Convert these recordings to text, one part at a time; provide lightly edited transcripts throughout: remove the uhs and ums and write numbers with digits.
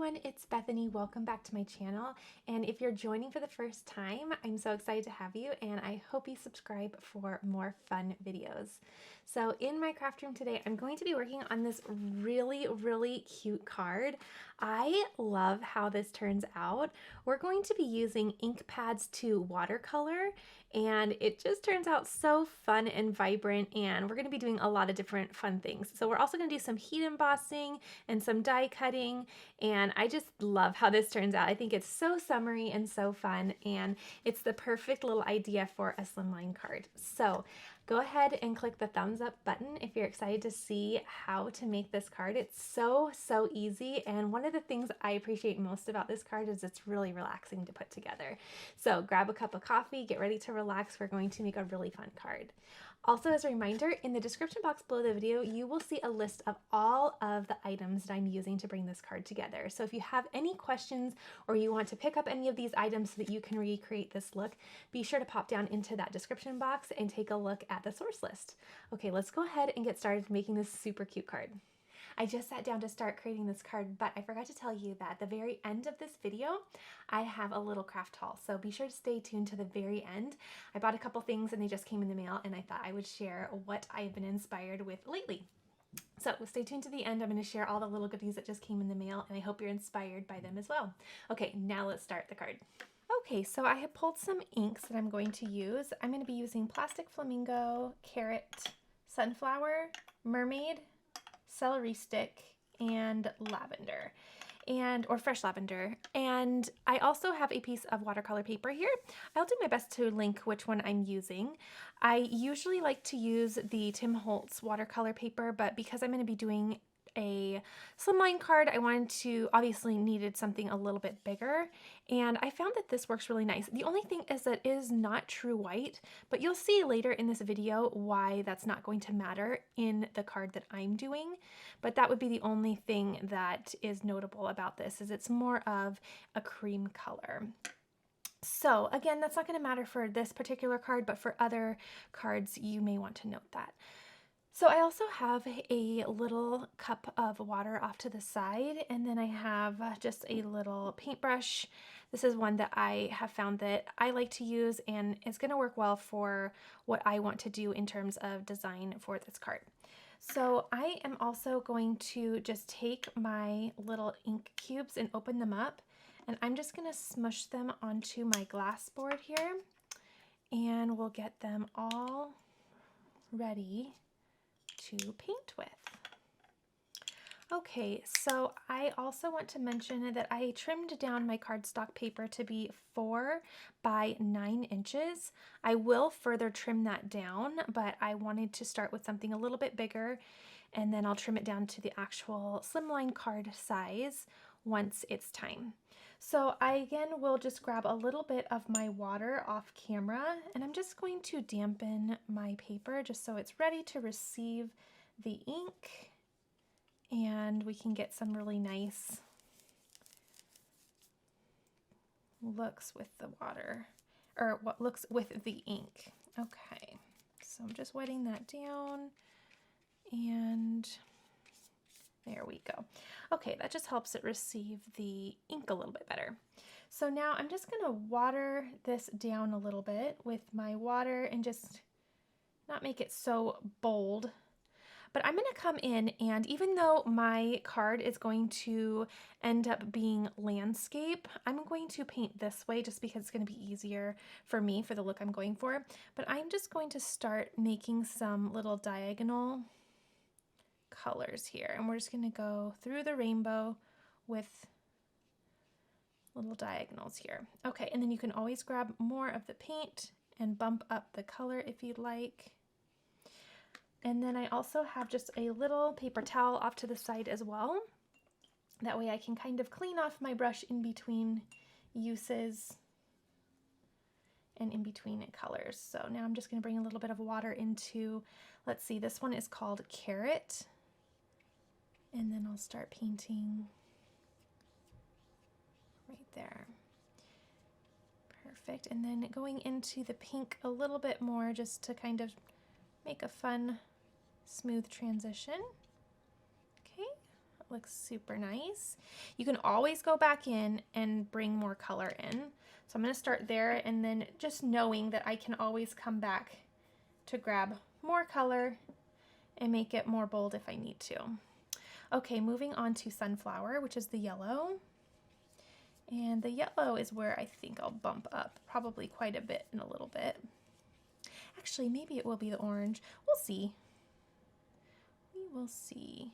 everyone, it's Bethany. Welcome back to my channel. And if you're joining for the first time, I'm so excited to have you and I hope you subscribe for more fun videos. So in my craft room today, I'm going to be working on this really cute card. I love how this turns out. We're going to be using ink pads to watercolor, and it just turns out so fun and vibrant, and we're going to be doing a lot of different fun things. So we're also going to do some heat embossing and some die cutting, and I just love how this turns out. I think it's so summery and so fun, and it's the perfect little idea for a slimline card. So go ahead and click the thumbs up button if you're excited to see how to make this card. It's so easy, and one of the things I appreciate most about this card is it's really relaxing to put together. So grab a cup of coffee, get ready to relax. We're going to make a really fun card. Also, as a reminder, in the description box below the video, you will see a list of all of the items that I'm using to bring this card together. So if you have any questions or you want to pick up any of these items so that you can recreate this look, be sure to pop down into that description box and take a look at the source list. Okay, let's go ahead and get started making this super cute card. I just sat down to start creating this card, but I forgot to tell you that at the very end of this video, I have a little craft haul. So be sure to stay tuned to the very end. I bought a couple things and they just came in the mail, and I thought I would share what I've been inspired with lately. So stay tuned to the end. I'm going to share all the little goodies that just came in the mail, and I hope you're inspired by them as well. Okay, now let's start the card. Okay, so I have pulled some inks that I'm going to use. I'm going to be using Plastic Flamingo, Carrot, Sunflower, Mermaid, Celery Stick, and Lavender, or fresh lavender. And I also have a piece of watercolor paper here. I'll do my best to link which one I'm using. I usually like to use the Tim Holtz watercolor paper, but because I'm going to be doing a slimline card, I obviously needed something a little bit bigger, and I found that this works really nice. The only thing is that it is not true white, but you'll see later in this video why that's not going to matter in the card that I'm doing. But that would be the only thing that is notable about this, is it's more of a cream color. So again, that's not going to matter for this particular card, but for other cards you may want to note that. So I also have a little cup of water off to the side, and then I have just a little paintbrush. This is one that I have found that I like to use, and it's going to work well for what I want to do in terms of design for this card. So I am also going to just take my little ink cubes and open them up, and I'm just going to smush them onto my glass board here, and we'll get them all ready to paint with. Okay, so I also want to mention that I trimmed down my cardstock paper to be 4 by 9 inches. I will further trim that down, but I wanted to start with something a little bit bigger, and then I'll trim it down to the actual slimline card size once it's time. So I again will just grab a little bit of my water off camera, and I'm just going to dampen my paper just so it's ready to receive the ink, and we can get some really nice looks with the water, or what looks with the ink. Okay, so I'm just wetting that down, and there we go. Okay, that just helps it receive the ink a little bit better. So now I'm just going to water this down a little bit with my water and just not make it so bold. But I'm going to come in, and even though my card is going to end up being landscape, I'm going to paint this way just because it's going to be easier for me for the look I'm going for. But I'm just going to start making some little diagonal colors here, and we're just going to go through the rainbow with little diagonals here. Okay, and then you can always grab more of the paint and bump up the color if you'd like. And then I also have just a little paper towel off to the side as well. That way I can kind of clean off my brush in between uses and in between colors. So now I'm just going to bring a little bit of water into, let's see, this one is called Carrot. And then I'll start painting right there. Perfect. And then going into the pink a little bit more just to kind of make a fun, smooth transition. Okay, looks super nice. You can always go back in and bring more color in. So I'm going to start there, and then just knowing that I can always come back to grab more color and make it more bold if I need to. Okay, moving on to Sunflower, which is the yellow. And the yellow is where I think I'll bump up probably quite a bit in a little bit. Actually, maybe it will be the orange. We'll see. We will see.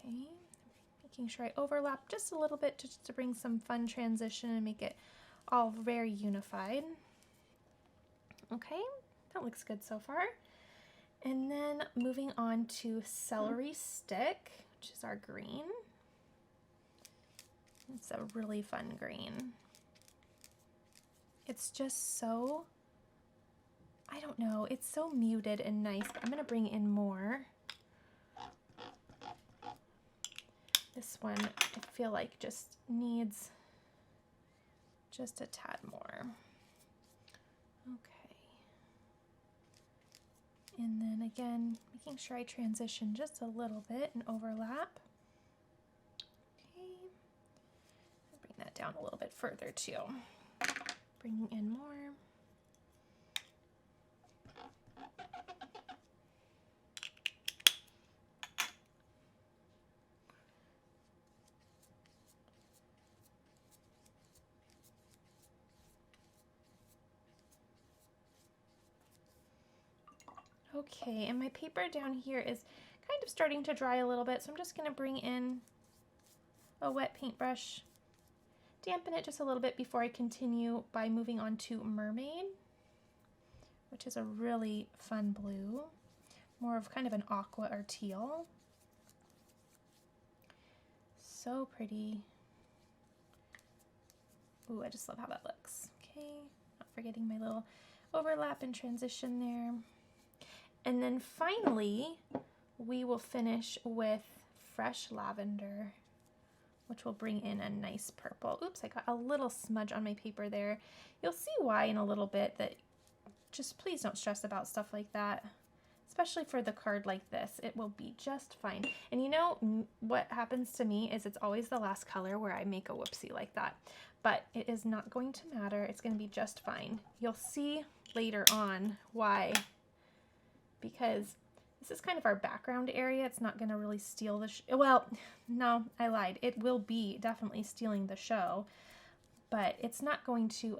Okay, making sure I overlap just a little bit just to bring some fun transition and make it all very unified. Okay, that looks good so far. And then moving on to Celery Stick, which is our green. It's a really fun green. It's just so, I don't know, it's so muted and nice. I'm gonna bring in more. This one, I feel like just needs just a tad more. Okay. And then again, making sure I transition just a little bit and overlap. Okay. I'll bring that down a little bit further too. Bringing in more. Okay, and my paper down here is kind of starting to dry a little bit, so I'm just going to bring in a wet paintbrush, dampen it just a little bit before I continue by moving on to Mermaid, which is a really fun blue, more of kind of an aqua or teal. So pretty. Ooh, I just love how that looks. Okay, not forgetting my little overlap and transition there. And then finally, we will finish with Fresh Lavender, which will bring in a nice purple. Oops, I got a little smudge on my paper there. You'll see why in a little bit. That just please don't stress about stuff like that, especially for the card like this. It will be just fine. And you know what happens to me is it's always the last color where I make a whoopsie like that. But it is not going to matter. It's going to be just fine. You'll see later on why. Because this is kind of our background area. It's not going to really steal the well, no, I lied. It will be definitely stealing the show, but it's not going to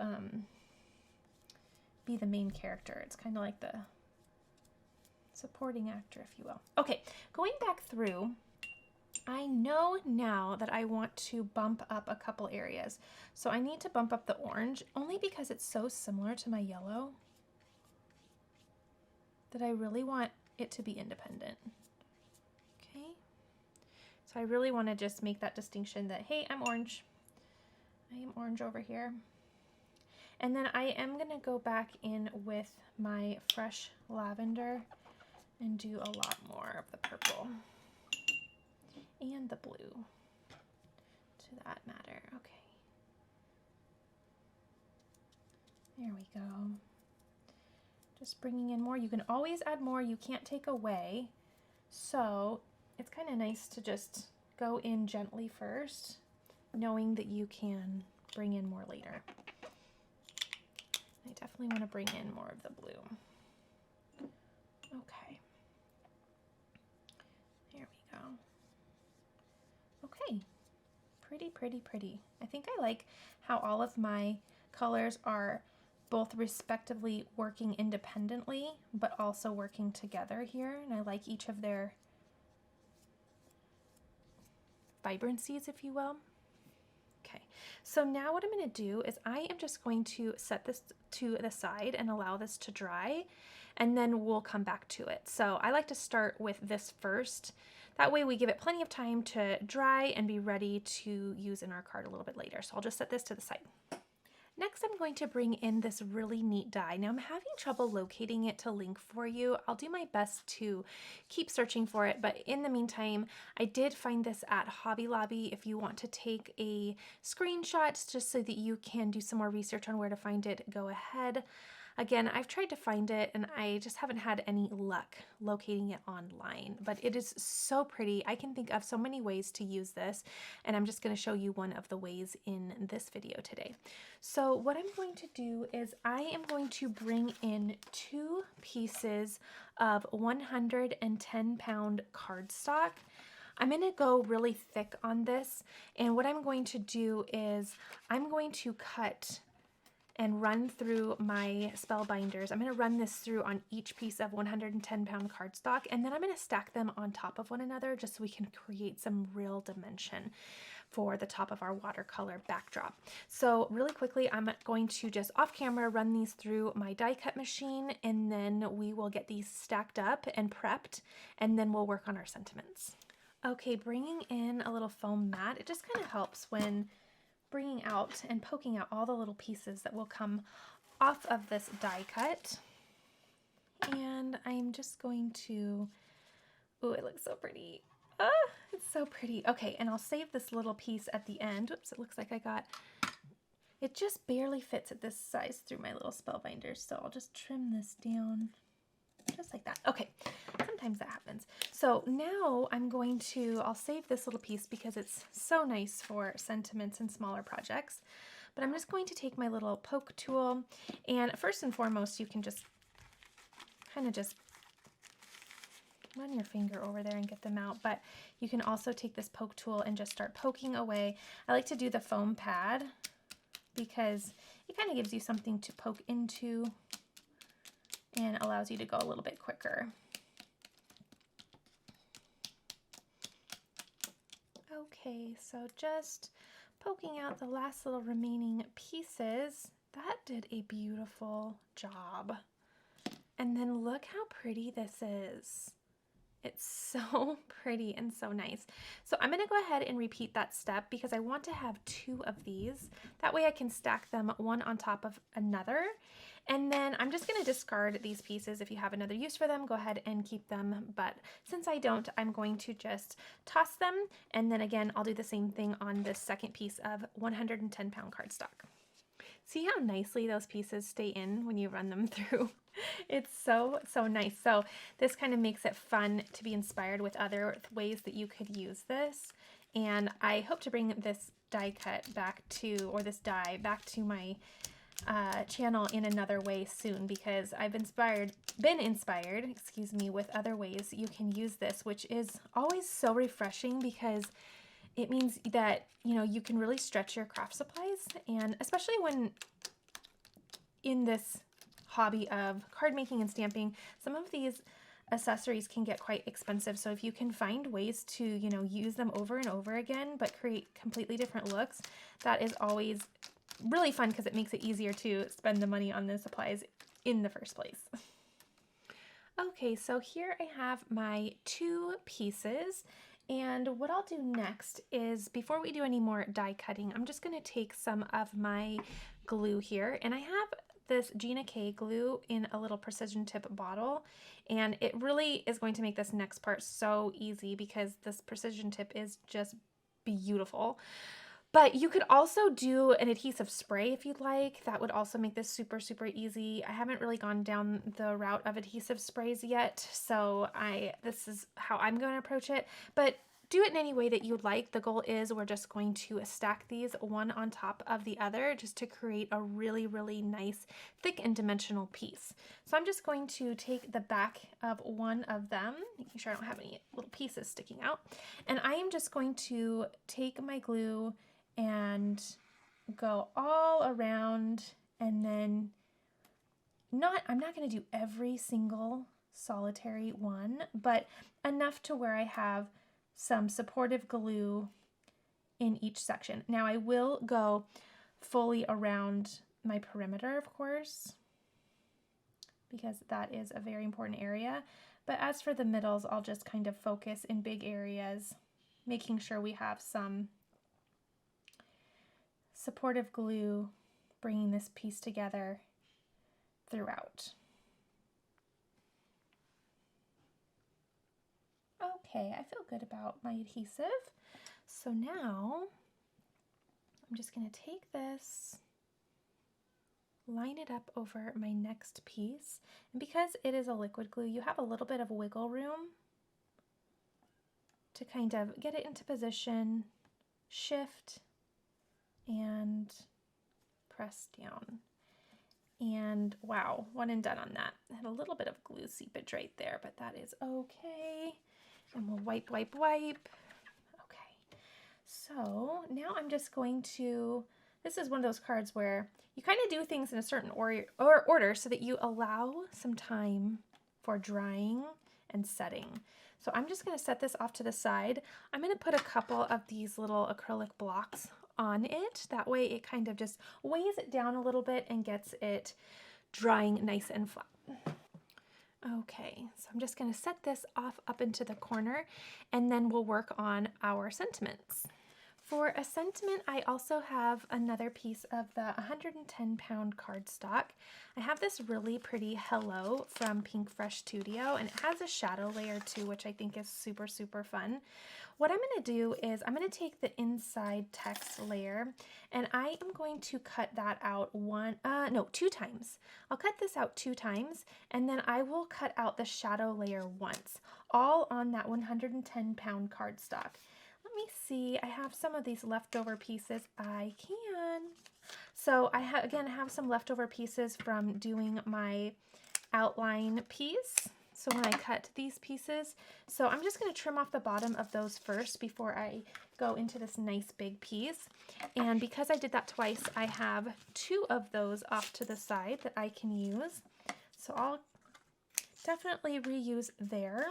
be the main character. It's kind of like the supporting actor, if you will. Okay, going back through, I know now that I want to bump up a couple areas. So I need to bump up the orange, only because it's so similar to my yellow that I really want it to be independent. Okay, so I really want to just make that distinction that, hey, I'm orange. I am orange over here. And then I am going to go back in with my Fresh Lavender and do a lot more of the purple and the blue to that matter. Okay, there we go. Just bringing in more. You can always add more. You can't take away. So it's kind of nice to just go in gently first, knowing that you can bring in more later. I definitely want to bring in more of the blue. Okay. There we go. Okay. Pretty, pretty, pretty. I think I like how all of my colors are both respectively working independently, but also working together here. And I like each of their vibrancies, if you will. Okay, so now what I'm going to do is I am just going to set this to the side and allow this to dry, and then we'll come back to it. So I like to start with this first. That way we give it plenty of time to dry and be ready to use in our card a little bit later. So I'll just set this to the side. Next, I'm going to bring in this really neat die. Now, I'm having trouble locating it to link for you. I'll do my best to keep searching for it, but in the meantime, I did find this at Hobby Lobby. If you want to take a screenshot just so that you can do some more research on where to find it, go ahead. Again, I've tried to find it and I just haven't had any luck locating it online, but it is so pretty. I can think of so many ways to use this, and I'm just going to show you one of the ways in this video today. So what I'm going to do is I am going to bring in 2 pieces of 110-pound cardstock. I'm going to go really thick on this, and what I'm going to do is I'm going to cut and run through my Spellbinders. I'm going to run this through on each piece of 110-pound cardstock, and then I'm going to stack them on top of one another just so we can create some real dimension for the top of our watercolor backdrop. So really quickly, I'm going to just off camera run these through my die cut machine, and then we will get these stacked up and prepped, and then we'll work on our sentiments. Okay, bringing in a little foam mat, it just kind of helps when bringing out and poking out all the little pieces that will come off of this die cut. And I'm just going to, ooh, it looks so pretty. Ah, it's so pretty. Okay, and I'll save this little piece at the end. Oops, it looks like it just barely fits at this size through my little Spellbinders. So I'll just trim this down just like that. Okay, sometimes that happens. So now I'll save this little piece because it's so nice for sentiments and smaller projects. But I'm just going to take my little poke tool, and first and foremost, you can just kind of just run your finger over there and get them out. But you can also take this poke tool and just start poking away. I like to do the foam pad because it kind of gives you something to poke into and allows you to go a little bit quicker. Okay, so just poking out the last little remaining pieces. That did a beautiful job. And then look how pretty this is. It's so pretty and so nice. So I'm gonna go ahead and repeat that step because I want to have 2 of these. That way I can stack them one on top of another. And then I'm just gonna discard these pieces. If you have another use for them, go ahead and keep them. But since I don't, I'm going to just toss them. And then again, I'll do the same thing on this second piece of 110-pound cardstock. See how nicely those pieces stay in when you run them through? It's so, so nice. So this kind of makes it fun to be inspired with other ways that you could use this. And I hope to bring this die cut back to, or this die back to my channel in another way soon, because I've been inspired, excuse me, with other ways you can use this, which is always so refreshing because it means that, you know, you can really stretch your craft supplies, and especially when in this hobby of card making and stamping, some of these accessories can get quite expensive. So if you can find ways to, you know, use them over and over again, but create completely different looks, that is always really fun because it makes it easier to spend the money on the supplies in the first place. Okay, so here I have my 2 pieces. And what I'll do next is, before we do any more die cutting, I'm just going to take some of my glue here. And I have this Gina K glue in a little precision tip bottle. And it really is going to make this next part so easy because this precision tip is just beautiful. But you could also do an adhesive spray if you'd like. That would also make this super, super easy. I haven't really gone down the route of adhesive sprays yet, so this is how I'm going to approach it. But do it in any way that you'd like. The goal is we're just going to stack these one on top of the other just to create a really, really nice, thick and dimensional piece. So I'm just going to take the back of one of them, making sure I don't have any little pieces sticking out. And I am just going to take my glue and go all around, and then I'm not going to do every single solitary one, but enough to where I have some supportive glue in each section. Now I will go fully around my perimeter, of course, because that is a very important area. But as for the middles, I'll just kind of focus in big areas, making sure we have some supportive glue bringing this piece together throughout. Okay, I feel good about my adhesive. So now I'm just going to take this line it up over my next piece. And because it is a liquid glue, you have a little bit of wiggle room to kind of get it into position, shift, and press down. And wow, one and done on that. I had a little bit of glue seepage right there, but that is okay. And we'll wipe, wipe, wipe. Okay, so now I'm just going to, this is one of those cards where you kind of do things in a certain order so that you allow some time for drying and setting. So I'm just going to set this off to the side. I'm going to put a couple of these little acrylic blocks on it. That way it kind of just weighs it down a little bit and gets it drying nice and flat. Okay, so I'm just going to set this off up into the corner, and then we'll work on our sentiments. For a sentiment, I also have another piece of the 110-pound cardstock. I have this really pretty hello from Pinkfresh Studio, and it has a shadow layer too, which I think is super, super fun. What I'm going to do is I'm going to take the inside text layer, and I am going to cut that out two times. I'll cut this out 2 times, and then I will cut out the shadow layer once, all on that 110-pound cardstock. Let me see, I have some of these leftover pieces. I can. So I have some leftover pieces from doing my outline piece. So when I cut these pieces, so I'm just going to trim off the bottom of those first before I go into this nice big piece. And because I did that twice, I have 2 of those off to the side that I can use. So I'll definitely reuse there.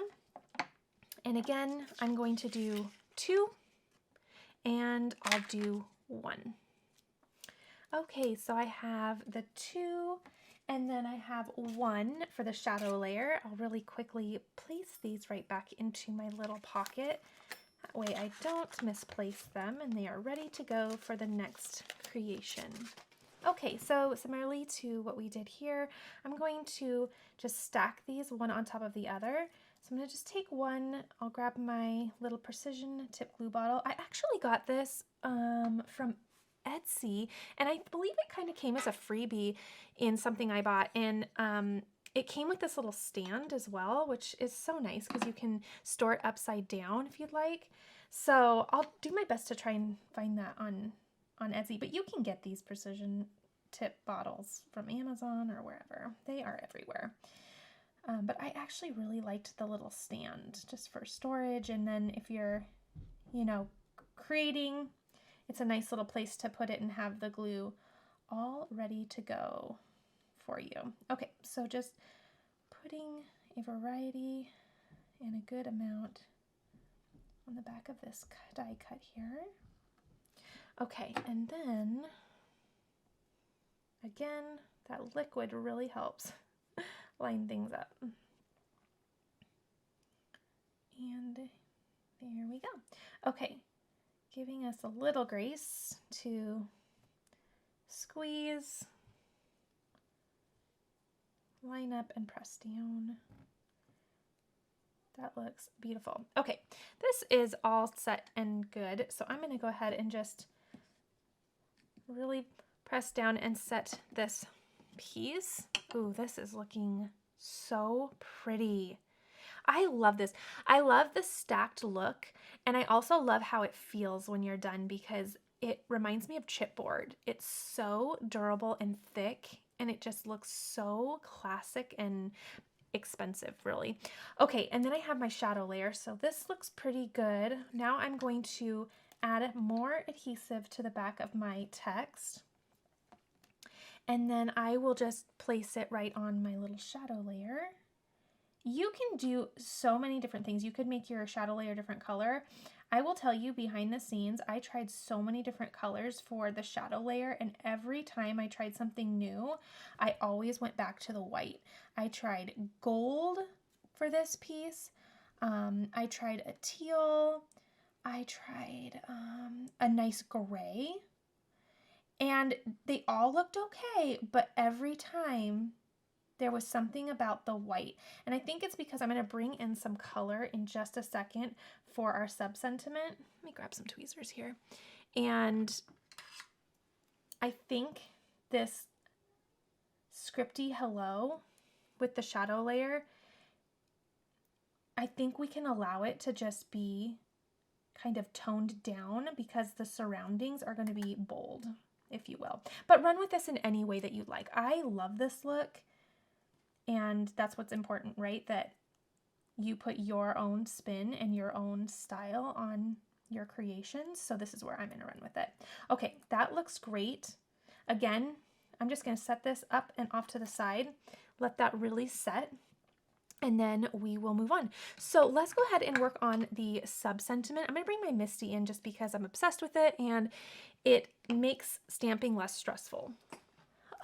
And again, I'm going to do 2, and I'll do 1. Okay, so I have the 2, and then I have 1 for the shadow layer. I'll really quickly place these right back into my little pocket. That way I don't misplace them, and they are ready to go for the next creation. Okay, so similarly to what we did here, I'm going to just stack these one on top of the other. So I'm going to just take one, I'll grab my little precision tip glue bottle. I actually got this from Etsy, and I believe it kind of came as a freebie in something I bought, and it came with this little stand as well, which is so nice because you can store it upside down if you'd like. So I'll do my best to try and find that on Etsy, but you can get these precision tip bottles from Amazon or wherever. They are everywhere. But I actually really liked the little stand just for storage, and then if you're, creating, it's a nice little place to put it and have the glue all ready to go for you. Okay, so just putting a variety and a good amount on the back of this die cut here. Okay, and then again, that liquid really helps line things up. And there we go. Okay, giving us a little grace to squeeze, line up, and press down. That looks beautiful. Okay, this is all set and good. So I'm going to go ahead and just really press down and set this piece. Ooh, this is looking so pretty. I love this. I love the stacked look, and I also love how it feels when you're done because it reminds me of chipboard. It's so durable and thick, and it just looks so classic and expensive, really. Okay, and then I have my shadow layer, so this looks pretty good. Now I'm going to add more adhesive to the back of my text, and then I will just place it right on my little shadow layer. You can do so many different things. You could make your shadow layer a different color. I will tell you, behind the scenes, I tried so many different colors for the shadow layer, and every time I tried something new, I always went back to the white. I tried gold for this piece. I tried a teal. I tried a nice gray, and they all looked okay, but every time there was something about the white. And I think it's because I'm going to bring in some color in just a second for our sub-sentiment. Let me grab some tweezers here. And I think this scripty hello with the shadow layer, I think we can allow it to just be kind of toned down because the surroundings are going to be bold, if you will. But run with this in any way that you'd like. I love this look, and that's what's important, right? That you put your own spin and your own style on your creations. So this is where I'm going to run with it. Okay, that looks great. Again, I'm just going to set this up and off to the side, let that really set, and then we will move on. So let's go ahead and work on the sub-sentiment. I'm going to bring my Misty in just because I'm obsessed with it and it makes stamping less stressful.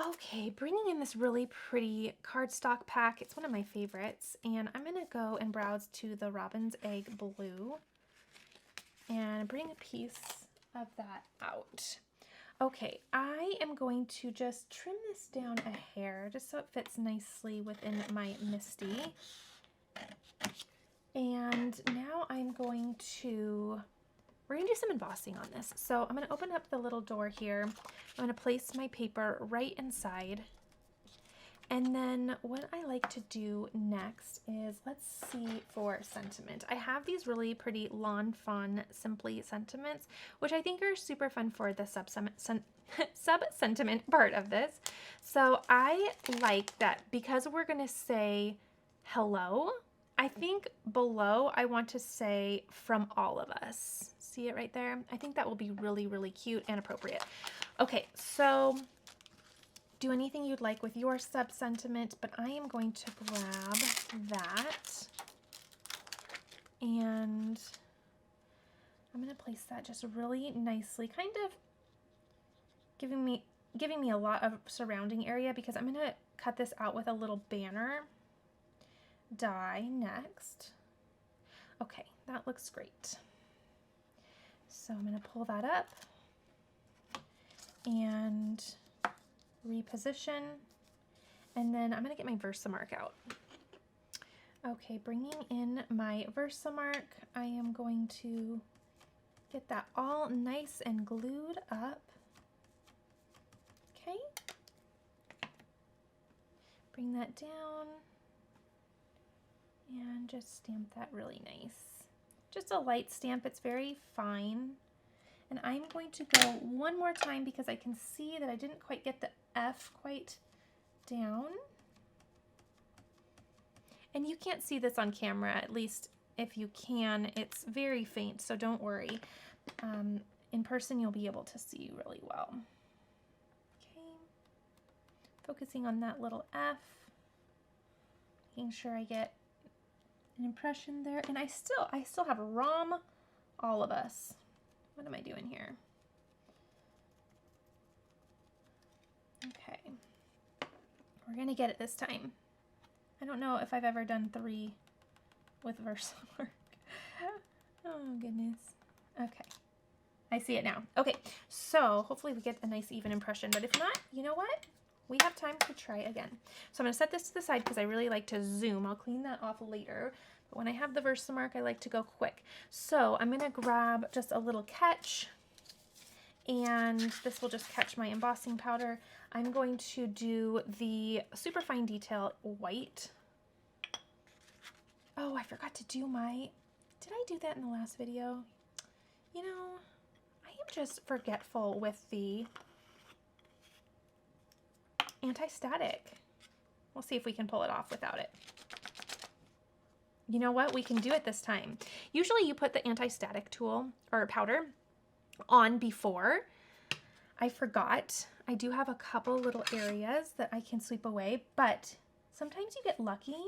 Okay, bringing in this really pretty cardstock pack. It's one of my favorites, and I'm going to go and browse to the Robin's Egg Blue and bring a piece of that out. Okay, I am going to just trim this down a hair just so it fits nicely within my Misty. And now we're going to do some embossing on this. So I'm going to open up the little door here. I'm going to place my paper right inside. And then what I like to do next is, let's see for sentiment. I have these really pretty Lawn Fawn Simply sentiments, which I think are super fun for the sub-sentiment part of this. So I like that because we're going to say hello, I think below I want to say from all of us. See it right there? I think that will be really, really cute and appropriate. Okay, so do anything you'd like with your sub-sentiment, but I am going to grab that and I'm going to place that just really nicely, kind of giving me a lot of surrounding area because I'm going to cut this out with a little banner die next. Okay, that looks great. So I'm going to pull that up and reposition, and then I'm going to get my Versamark out. Okay, bringing in my Versamark, I am going to get that all nice and glued up. Okay, bring that down and just stamp that really nice. Just a light stamp, it's very fine. And I'm going to go one more time because I can see that I didn't quite get the F quite down. And you can't see this on camera, at least if you can, it's very faint, so don't worry. In person, you'll be able to see really well. Okay, focusing on that little F, making sure I get an impression there. And I still have ROM all of us. What am I doing here? Okay, we're gonna get it this time. I don't know if I've ever done 3 with Versamark. Oh goodness. Okay, I see it now. Okay, so hopefully we get a nice even impression, but if not, you know what? We have time to try again. So I'm gonna set this to the side because I really like to zoom. I'll clean that off later. But when I have the Versamark, I like to go quick. So I'm gonna grab just a little catch, and this will just catch my embossing powder. I'm going to do the super fine detail white. Oh, I forgot to do did I do that in the last video? You know, I am just forgetful with the anti-static. We'll see if we can pull it off without it. You know what? We can do it this time. Usually you put the anti-static tool or powder on before. I forgot. I do have a couple little areas that I can sweep away, but sometimes you get lucky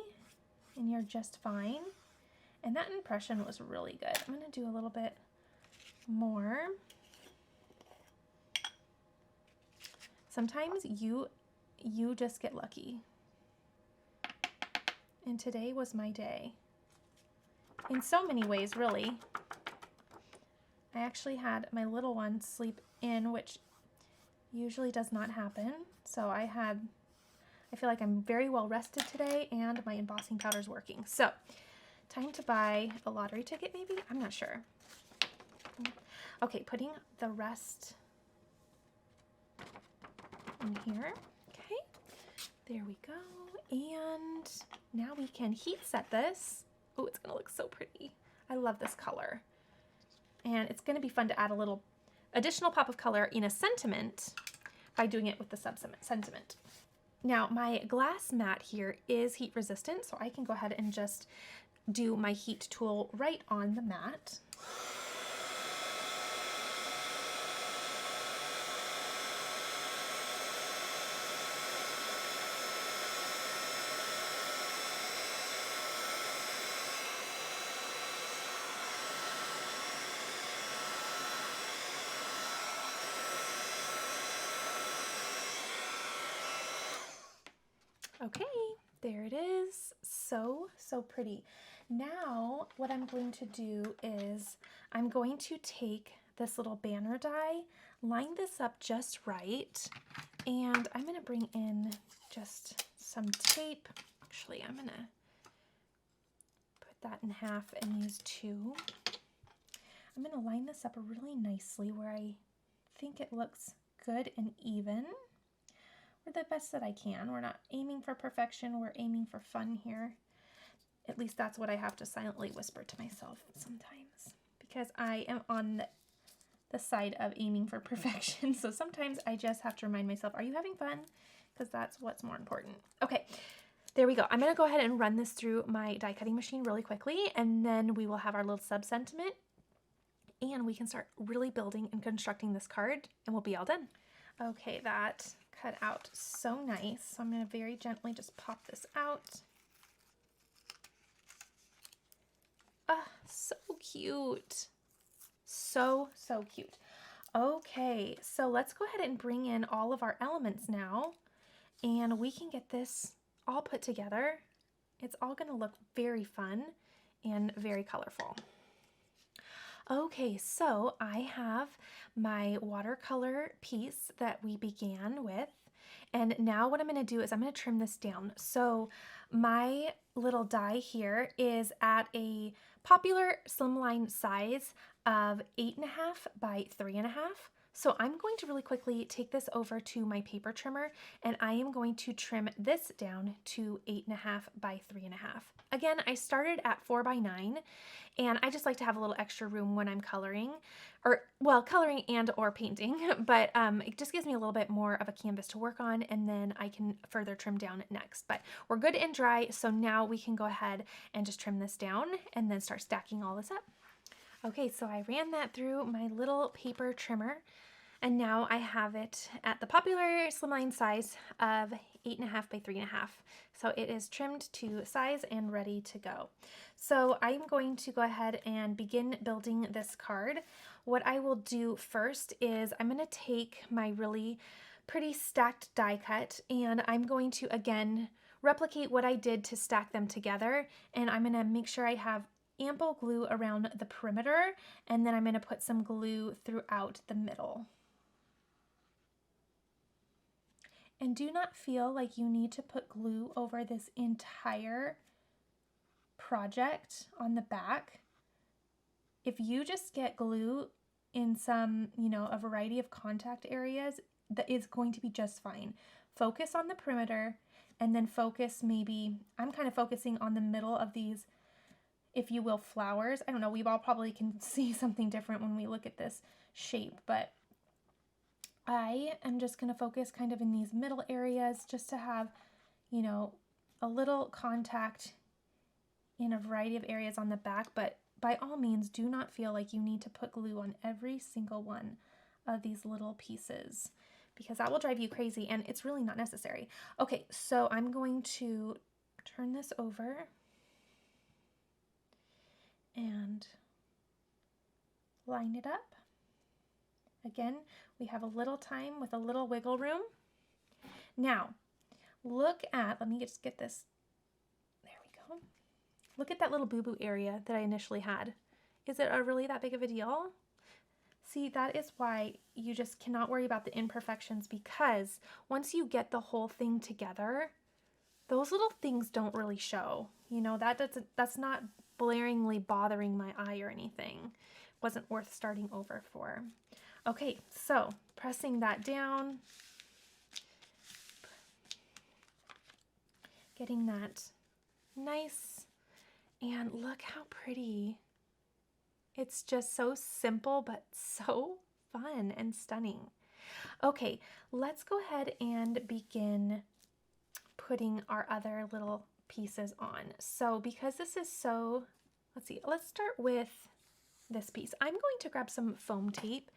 and you're just fine. And that impression was really good. I'm going to do a little bit more. Sometimes you just get lucky. And today was my day. In so many ways, really. I actually had my little one sleep in, which usually does not happen. So I feel like I'm very well rested today and my embossing powder is working. So time to buy a lottery ticket maybe? I'm not sure. Okay, putting the rest in here. Okay, There we go. And now we can heat set this. Oh, it's gonna look so pretty. I love this color. And it's gonna be fun to add a little additional pop of color in a sentiment by doing it with the sentiment. Now my glass mat here is heat resistant, so I can go ahead and just do my heat tool right on the mat. Okay, there it is. So pretty. Now what I'm going to do is I'm going to take this little banner die, line this up just right, and I'm going to bring in just some tape. Actually, I'm going to put that in half and use two. I'm going to line this up really nicely where I think it looks good and even. Or the best that I can. We're not aiming for perfection, we're aiming for fun here. At least that's what I have to silently whisper to myself sometimes, because I am on the side of aiming for perfection. So sometimes I just have to remind myself, are you having fun? Because that's what's more important. Okay, there we go. I'm gonna go ahead and run this through my die cutting machine really quickly, and then we will have our little sub sentiment, and we can start really building and constructing this card, and we'll be all done. Okay, that cut out so nice. So I'm going to very gently just pop this out. Ah, so cute. So cute. Okay, so let's go ahead and bring in all of our elements now, and we can get this all put together. It's all going to look very fun and very colorful. Okay, so I have my watercolor piece that we began with, and now what I'm going to do is I'm going to trim this down. So my little die here is at a popular slimline size of 8.5 by 3.5. So I'm going to really quickly take this over to my paper trimmer, and I am going to trim this down to 8.5 by 3.5. Again, I started at 4 by 9, and I just like to have a little extra room when I'm coloring, or well, coloring and or painting, but it just gives me a little bit more of a canvas to work on, and then I can further trim down next. But we're good and dry, so now we can go ahead and just trim this down and then start stacking all this up. Okay, so I ran that through my little paper trimmer, and now I have it at the popular slimline size of 8.5 by 3.5. So it is trimmed to size and ready to go. So I'm going to go ahead and begin building this card. What I will do first is I'm going to take my really pretty stacked die cut, and I'm going to again replicate what I did to stack them together, and I'm going to make sure I have ample glue around the perimeter, and then I'm going to put some glue throughout the middle. And do not feel like you need to put glue over this entire project on the back. If you just get glue in some, a variety of contact areas, that is going to be just fine. Focus on the perimeter, and then focus I'm kind of focusing on the middle of these, if you will, flowers. I don't know, we all probably can see something different when we look at this shape, but I am just going to focus kind of in these middle areas just to have, a little contact in a variety of areas on the back, but by all means, do not feel like you need to put glue on every single one of these little pieces, because that will drive you crazy and it's really not necessary. Okay, so I'm going to turn this over and line it up. Again, we have a little time with a little wiggle room. Now, look at, let me just get this, there we go. Look at that little boo-boo area that I initially had. Is it really that big of a deal? See, that is why you just cannot worry about the imperfections, because once you get the whole thing together, those little things don't really show. That's not blaringly bothering my eye or anything. Wasn't worth starting over for. Okay, so pressing that down, getting that nice, and look how pretty. It's just so simple, but so fun and stunning. Okay, let's go ahead and begin putting our other little pieces on. So because this is so, let's see, let's start with this piece. I'm going to grab some foam tape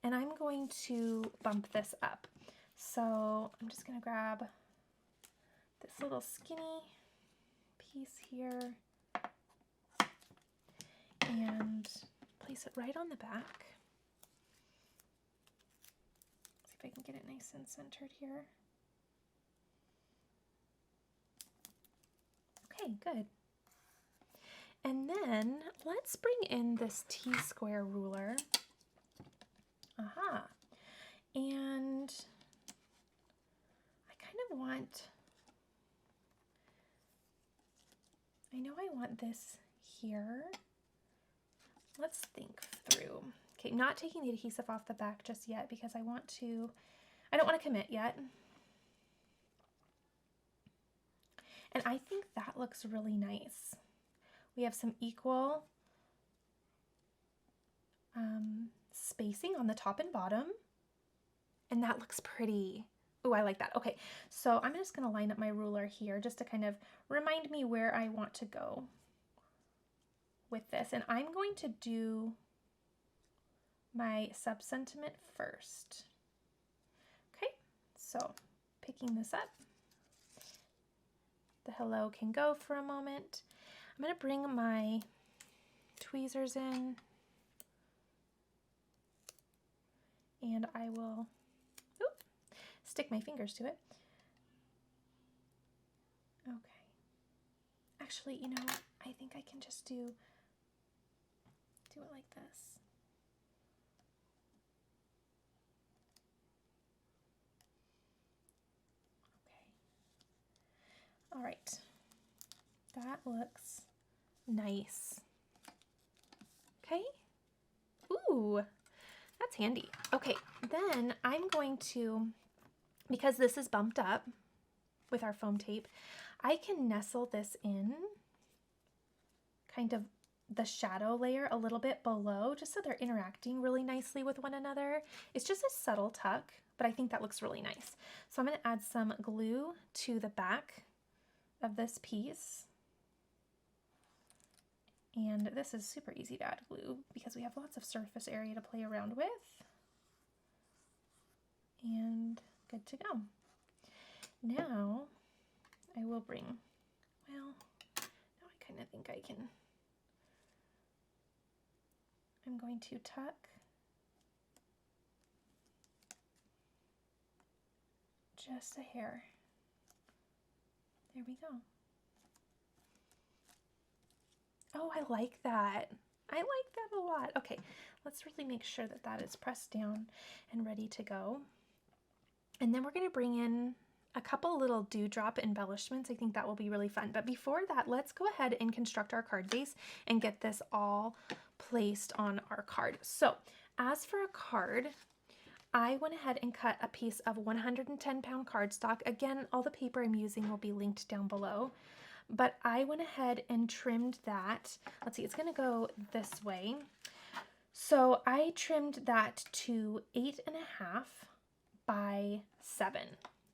and I'm going to bump this up. So I'm just going to grab this little skinny piece here and place it right on the back. See if I can get it nice and centered here. Okay, good. And then let's bring in this T-square ruler. Aha. And I kind of want, I know I want this here. Let's think through. Okay, not taking the adhesive off the back just yet because I don't want to commit yet. And I think that looks really nice. We have some equal spacing on the top and bottom, and that looks pretty. Oh, I like that. Okay, so I'm just gonna line up my ruler here just to kind of remind me where I want to go with this. And I'm going to do my sub-sentiment first. Okay, so picking this up. The hello can go for a moment. I'm going to bring my tweezers in and I will stick my fingers to it. Okay. Actually, you know, I think I can just do it like this. Okay. All right. That looks nice. Okay. Ooh, that's handy. Okay, then I'm going to, because this is bumped up with our foam tape, I can nestle this in kind of the shadow layer a little bit below, just so they're interacting really nicely with one another. It's just a subtle tuck, but I think that looks really nice. So I'm going to add some glue to the back of this piece. And this is super easy to add glue because we have lots of surface area to play around with. And good to go. Now I will bring, well, now I kind of think I can, I'm going to tuck just a hair. There we go. Oh, I like that. I like that a lot. Okay, let's really make sure that that is pressed down and ready to go. And then we're going to bring in a couple little dewdrop embellishments. I think that will be really fun. But before that, let's go ahead and construct our card base and get this all placed on our card. So as for a card, I went ahead and cut a piece of 110-pound cardstock. Again, all the paper I'm using will be linked down below. But I went ahead and trimmed that. Let's see, it's going to go this way. So I trimmed that to 8.5 by 7.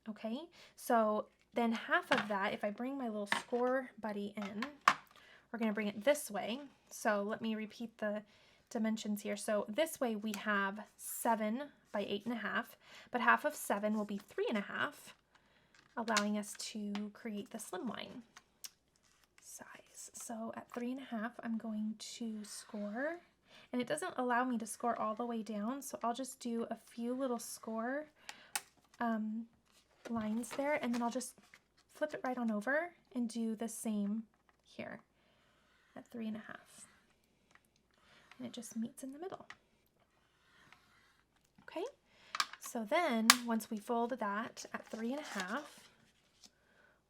Okay, so then half of that, if I bring my little score buddy in, we're going to bring it this way. So let me repeat the dimensions here. So this way we have 7 by 8.5, but half of 7 will be 3.5, allowing us to create the slimline size. So at 3.5, I'm going to score, and it doesn't allow me to score all the way down, so I'll just do a few little score lines there, and then I'll just flip it right on over and do the same here at 3.5, and it just meets in the middle. Okay, so then once we fold that at 3.5,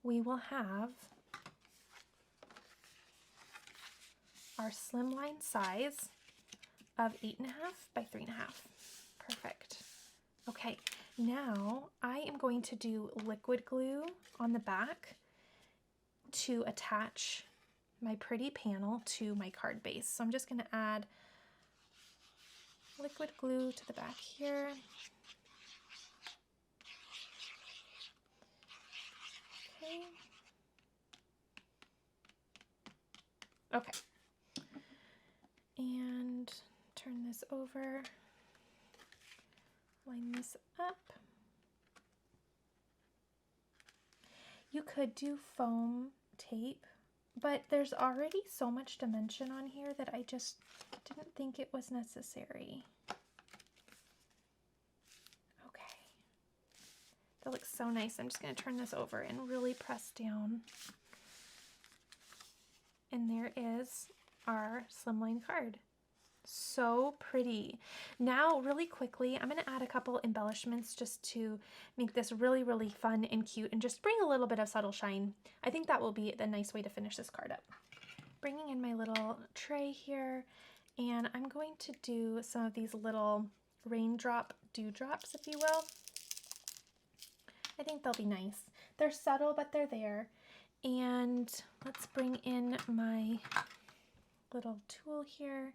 we will have our slimline size of 8.5 by 3.5. Perfect. Okay, now I am going to do liquid glue on the back, to attach my pretty panel to my card base. So I'm just going to add liquid glue to the back here. Okay. And turn this over, line this up. You could do foam tape, but there's already so much dimension on here that I just didn't think it was necessary. Okay. That looks so nice. I'm just going to turn this over and really press down. And there is our slimline card. So pretty. Now, really quickly, I'm going to add a couple embellishments just to make this really, really fun and cute and just bring a little bit of subtle shine. I think that will be the nice way to finish this card up. Bringing in my little tray here, and I'm going to do some of these little raindrop dewdrops, if you will. I think they'll be nice. They're subtle, but they're there. And let's bring in my little tool here.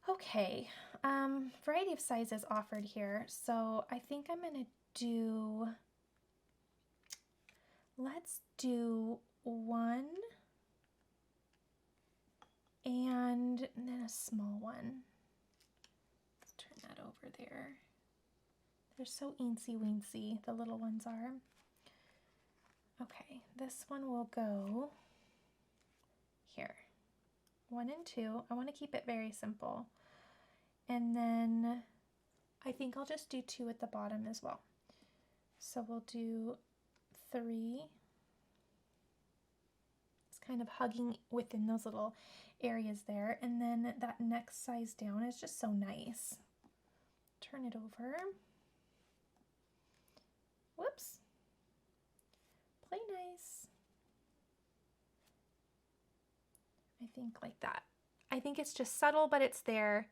Okay, variety of sizes offered here. So I think I'm gonna do, let's do one and then a small one. Let's turn that over there. They're so eensy weensy, the little ones are. Okay, this one will go here. 1 and 2. I want to keep it very simple. And then I think I'll just do 2 at the bottom as well. So we'll do 3. It's kind of hugging within those little areas there. And then that next size down is just so nice. Turn it over. Whoops. Play nice. I think like that. I think it's just subtle, but it's there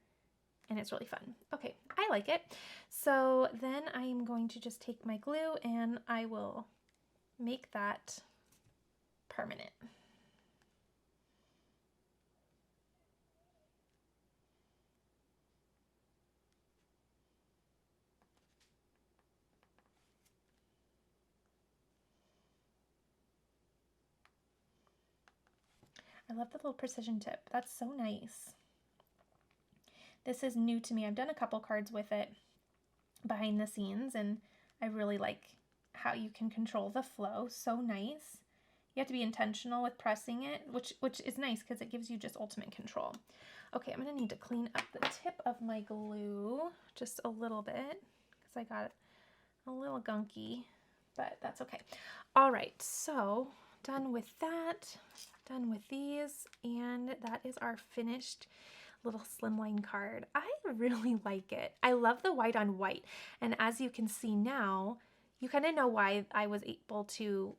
and it's really fun. Okay, I like it. So then I am going to just take my glue and I will make that permanent. I love the little precision tip. That's so nice. This is new to me. I've done a couple cards with it behind the scenes, and I really like how you can control the flow. So nice. You have to be intentional with pressing it, which is nice because it gives you just ultimate control. Okay, I'm going to need to clean up the tip of my glue just a little bit because I got it a little gunky, but that's okay. All right, so done with that. Done with these, and that is our finished little slimline card. I really like it. I love the white on white, and as you can see now, you kind of know why I was able to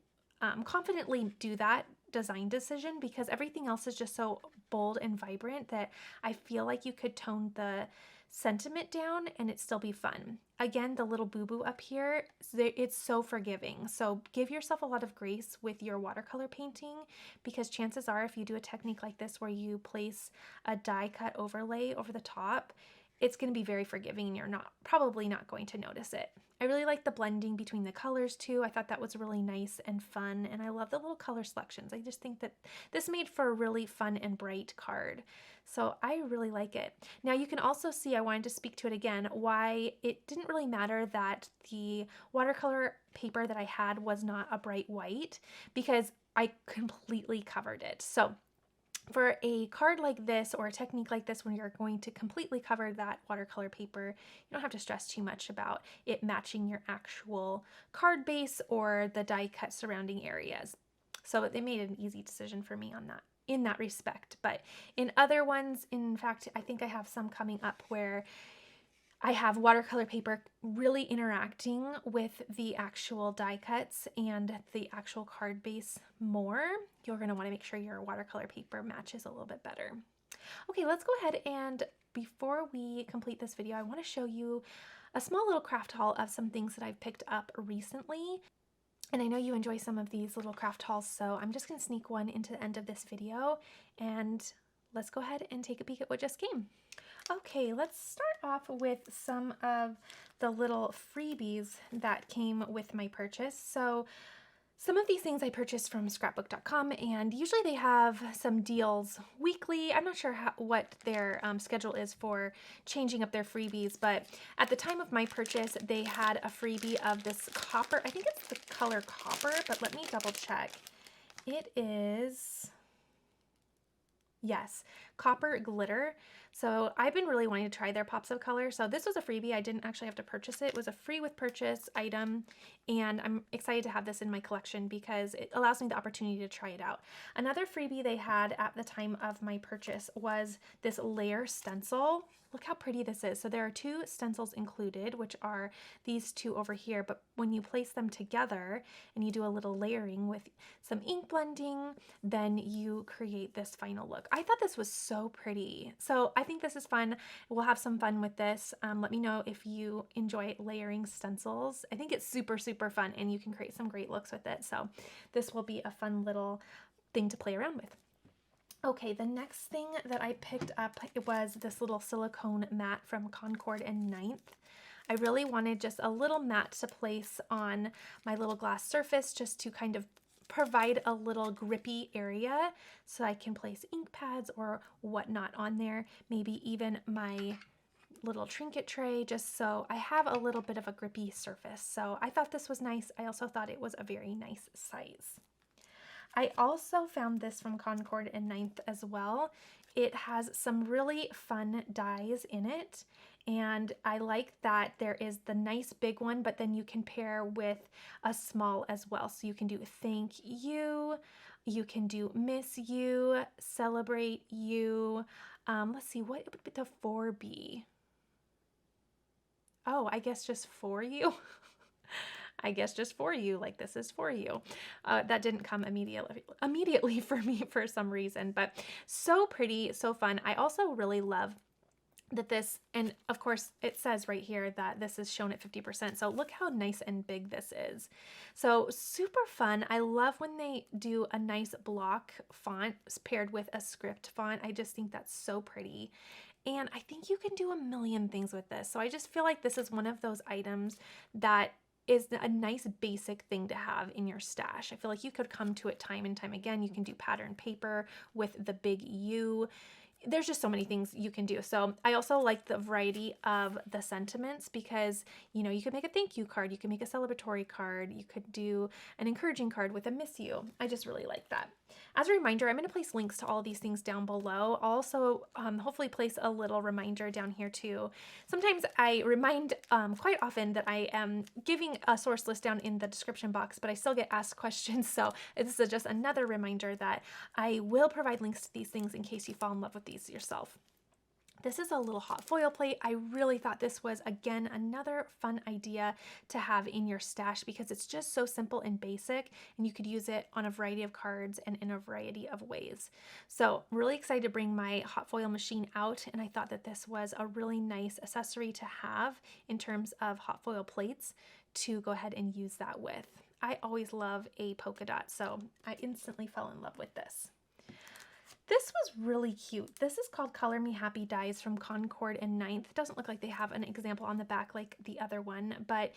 confidently do that design decision, because everything else is just so bold and vibrant that I feel like you could tone the sentiment down and it still be fun. Again, the little boo-boo up here, it's so forgiving. So give yourself a lot of grace with your watercolor painting, because chances are if you do a technique like this where you place a die cut overlay over the top, it's going to be very forgiving and you're probably not going to notice it. I really like the blending between the colors too. I thought that was really nice and fun, and I love the little color selections. I just think that this made for a really fun and bright card. So I really like it. Now you can also see, I wanted to speak to it again, why it didn't really matter that the watercolor paper that I had was not a bright white, because I completely covered it. So for a card like this or a technique like this, when you're going to completely cover that watercolor paper, you don't have to stress too much about it matching your actual card base or the die cut surrounding areas. So they made an easy decision for me on that, in that respect. But in other ones, in fact, I think I have some coming up where I have watercolor paper really interacting with the actual die cuts and the actual card base more. You're going to want to make sure your watercolor paper matches a little bit better. Okay, let's go ahead, and before we complete this video, I want to show you a small little craft haul of some things that I've picked up recently. And I know you enjoy some of these little craft hauls, so I'm just going to sneak one into the end of this video, and let's go ahead and take a peek at what just came. Okay, let's start off with some of the little freebies that came with my purchase. So some of these things I purchased from scrapbook.com, and usually they have some deals weekly. I'm not sure what their schedule is for changing up their freebies, but at the time of my purchase, they had a freebie of this copper. I think it's the color copper, but let me double check. It is, yes, copper glitter. So I've been really wanting to try their pops of color. So this was a freebie. I didn't actually have to purchase it. It was a free with purchase item. And I'm excited to have this in my collection because it allows me the opportunity to try it out. Another freebie they had at the time of my purchase was this layer stencil. Look how pretty this is. So there are 2 stencils included, which are these 2 over here. But when you place them together and you do a little layering with some ink blending, then you create this final look. I thought this was so pretty. So I think this is fun. We'll have some fun with this. Let me know if you enjoy layering stencils. I think it's super, super fun, and you can create some great looks with it. So this will be a fun little thing to play around with. Okay, the next thing that I picked up was this little silicone mat from Concord and Ninth. I really wanted just a little mat to place on my little glass surface just to kind of provide a little grippy area so I can place ink pads or whatnot on there, maybe even my little trinket tray, just so I have a little bit of a grippy surface. So I thought this was nice. I also thought it was a very nice size. I also found this from Concord and Ninth as well. It has some really fun dies in it, and I like that there is the nice big one, but then you can pair with a small as well. So you can do thank you, you can do miss you, celebrate you. Let's see, what would the 4 be? Oh, I guess just for you. I guess just for you, like this is for you. That didn't come immediately for me for some reason, but so pretty, so fun. I also really love that this, and of course it says right here that this is shown at 50%. So look how nice and big this is. So super fun. I love when they do a nice block font paired with a script font. I just think that's so pretty. And I think you can do a million things with this. So I just feel like this is one of those items that is a nice basic thing to have in your stash. I feel like you could come to it time and time again. You can do pattern paper with the big U. There's just so many things you can do. So I also like the variety of the sentiments because, you know, you could make a thank you card, you can make a celebratory card, you could do an encouraging card with a miss you. I just really like that. As a reminder, I'm going to place links to all of these things down below. I'll also hopefully place a little reminder down here too. Sometimes I remind quite often that I am giving a source list down in the description box, but I still get asked questions. So this is just another reminder that I will provide links to these things in case you fall in love with these yourself. This is a little hot foil plate. I really thought this was, again, another fun idea to have in your stash because it's just so simple and basic, and you could use it on a variety of cards and in a variety of ways. So I'm really excited to bring my hot foil machine out, and I thought that this was a really nice accessory to have in terms of hot foil plates to go ahead and use that with. I always love a polka dot, so I instantly fell in love with this. This was really cute. This is called Color Me Happy Dies from Concord and Ninth. It doesn't look like they have an example on the back like the other one, but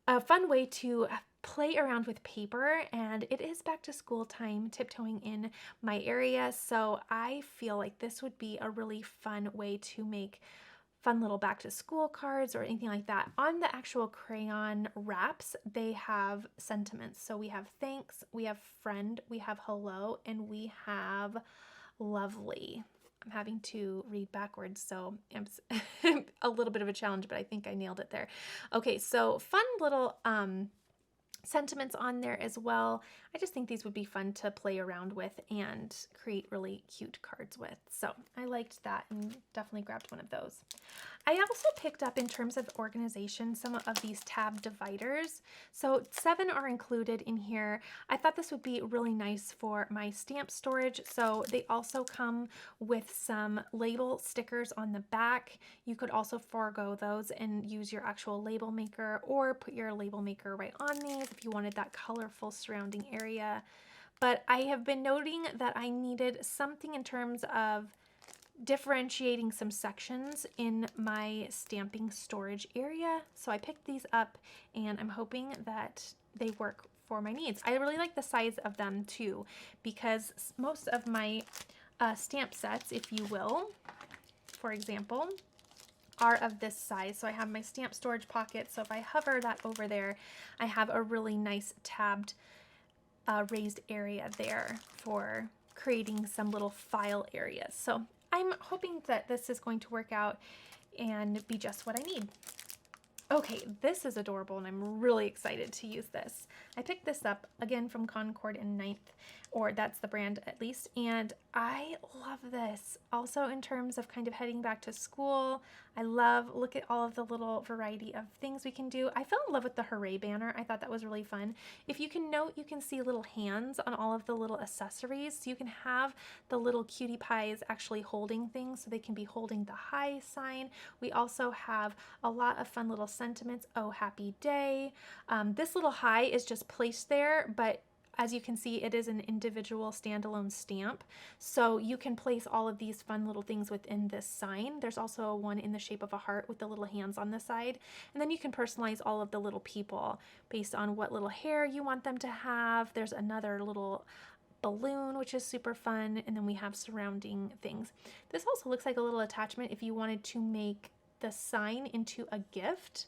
a fun way to play around with paper, and it is back to school time, tiptoeing in my area, so I feel like this would be a really fun way to make fun little back to school cards or anything like that. On the actual crayon wraps, they have sentiments. So we have thanks, we have friend, we have hello, and we have lovely. I'm having to read backwards, so it's a little bit of a challenge, but I think I nailed it there. Okay, so fun little sentiments on there as well. I just think these would be fun to play around with and create really cute cards with. So I liked that and definitely grabbed one of those. I also picked up, in terms of organization, some of these tab dividers. So 7 are included in here. I thought this would be really nice for my stamp storage. So they also come with some label stickers on the back. You could also forego those and use your actual label maker, or put your label maker right on these if you wanted that colorful surrounding area. But I have been noting that I needed something in terms of differentiating some sections in my stamping storage area. So I picked these up, and I'm hoping that they work for my needs. I really like the size of them too, because most of my stamp sets, if you will, for example, are of this size. So I have my stamp storage pocket. So if I hover that over there, I have a really nice tabbed raised area there for creating some little file areas. So I'm hoping that this is going to work out and be just what I need. Okay, this is adorable, and I'm really excited to use this. I picked this up again from Concord in 9th, or that's the brand at least, and I love this. Also, in terms of kind of heading back to school, I love, look at all of the little variety of things we can do. I fell in love with the Hooray banner. I thought that was really fun. If you can note, you can see little hands on all of the little accessories. So you can have the little cutie pies actually holding things, so they can be holding the hi sign. We also have a lot of fun little sentiments. Oh, happy day. This little hi is just placed there, but as you can see, it is an individual standalone stamp. So you can place all of these fun little things within this sign. There's also one in the shape of a heart with the little hands on the side. And then you can personalize all of the little people based on what little hair you want them to have. There's another little balloon, which is super fun. And then we have surrounding things. This also looks like a little attachment if you wanted to make the sign into a gift.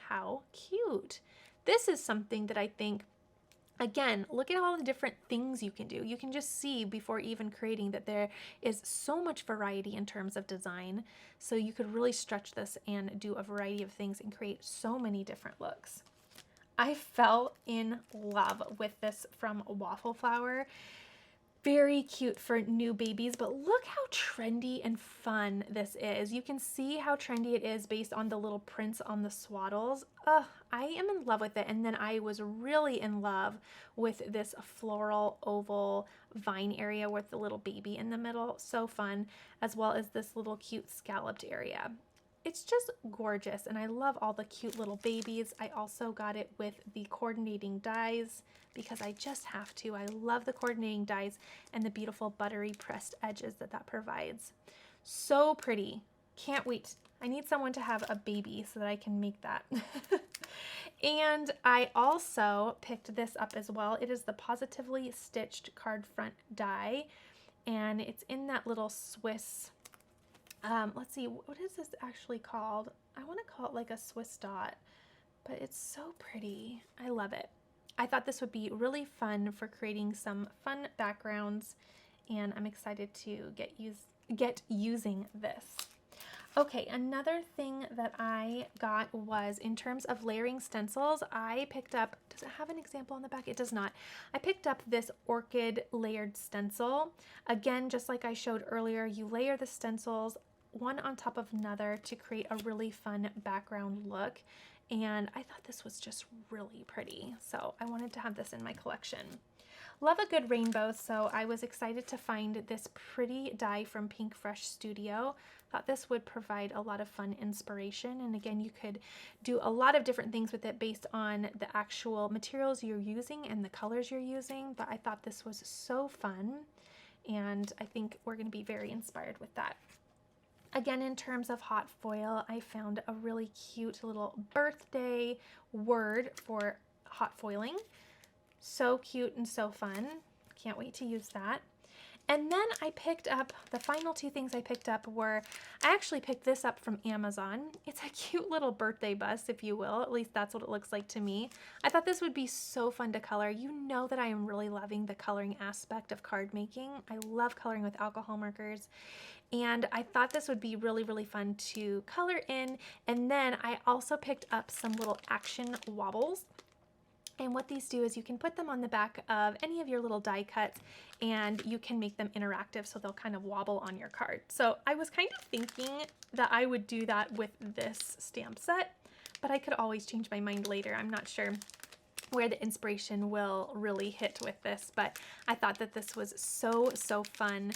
How cute. This is something that I think, again, look at all the different things you can do. You can just see before even creating that there is so much variety in terms of design. So you could really stretch this and do a variety of things and create so many different looks. I fell in love with this from Waffle Flower. Very cute for new babies, but look how trendy and fun this is. You can see how trendy it is based on the little prints on the swaddles. I am in love with it. And then I was really in love with this floral oval vine area with the little baby in the middle. So fun, as well as this little cute scalloped area. It's just gorgeous, and I love all the cute little babies. I also got it with the coordinating dies because I just have to. I love the coordinating dies and the beautiful buttery pressed edges that that provides. So pretty. Can't wait. I need someone to have a baby so that I can make that. And I also picked this up as well. It is the Positively Stitched card front die, and it's in that little Swiss, let's see, what is this actually called? I want to call it like a Swiss dot, but it's so pretty. I love it. I thought this would be really fun for creating some fun backgrounds, and I'm excited to get using this. Okay, another thing that I got was, in terms of layering stencils, I picked up, does it have an example on the back? It does not. I picked up this orchid layered stencil. Again, just like I showed earlier, you layer the stencils one on top of another to create a really fun background look. And I thought this was just really pretty. So I wanted to have this in my collection. Love a good rainbow, so I was excited to find this pretty die from Pinkfresh Studio. Thought this would provide a lot of fun inspiration, and again, you could do a lot of different things with it based on the actual materials you're using and the colors you're using, but I thought this was so fun, and I think we're going to be very inspired with that. Again, in terms of hot foil, I found a really cute little birthday word for hot foiling. So cute and so fun. Can't wait to use that. And then I picked up, the final two things I picked up were, I actually picked this up from Amazon. It's a cute little birthday bus, if you will. At least that's what it looks like to me. I thought this would be so fun to color. You know that I am really loving the coloring aspect of card making. I love coloring with alcohol markers. And I thought this would be really, really fun to color in. And then I also picked up some little action wobbles. And what these do is you can put them on the back of any of your little die cuts and you can make them interactive so they'll kind of wobble on your card. So I was kind of thinking that I would do that with this stamp set, but I could always change my mind later. I'm not sure where the inspiration will really hit with this, but I thought that this was so fun.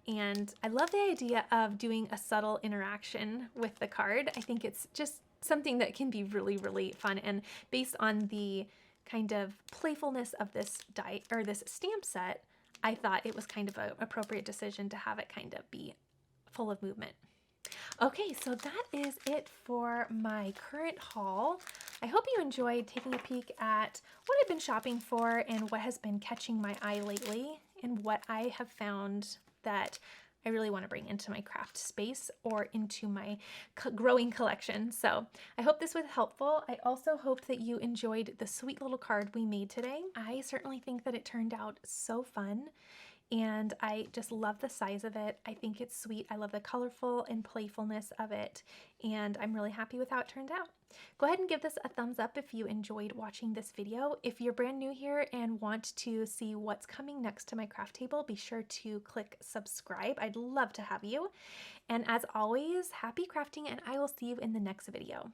And I love the idea of doing a subtle interaction with the card. I think it's just something that can be really fun, and based on the kind of playfulness of this die or this stamp set, I thought it was kind of an appropriate decision to have it kind of be full of movement. Okay, so that is it for my current haul. I hope you enjoyed taking a peek at what I've been shopping for and what has been catching my eye lately and what I have found that I really want to bring into my craft space or into my growing collection. So I hope this was helpful. I also hope that you enjoyed the sweet little card we made today. I certainly think that it turned out so fun, and I just love the size of it. I think it's sweet. I love the colorful and playfulness of it, and I'm really happy with how it turned out. Go ahead and give this a thumbs up if you enjoyed watching this video. If you're brand new here and want to see what's coming next to my craft table, be sure to click subscribe. I'd love to have you. And as always, happy crafting, and I will see you in the next video.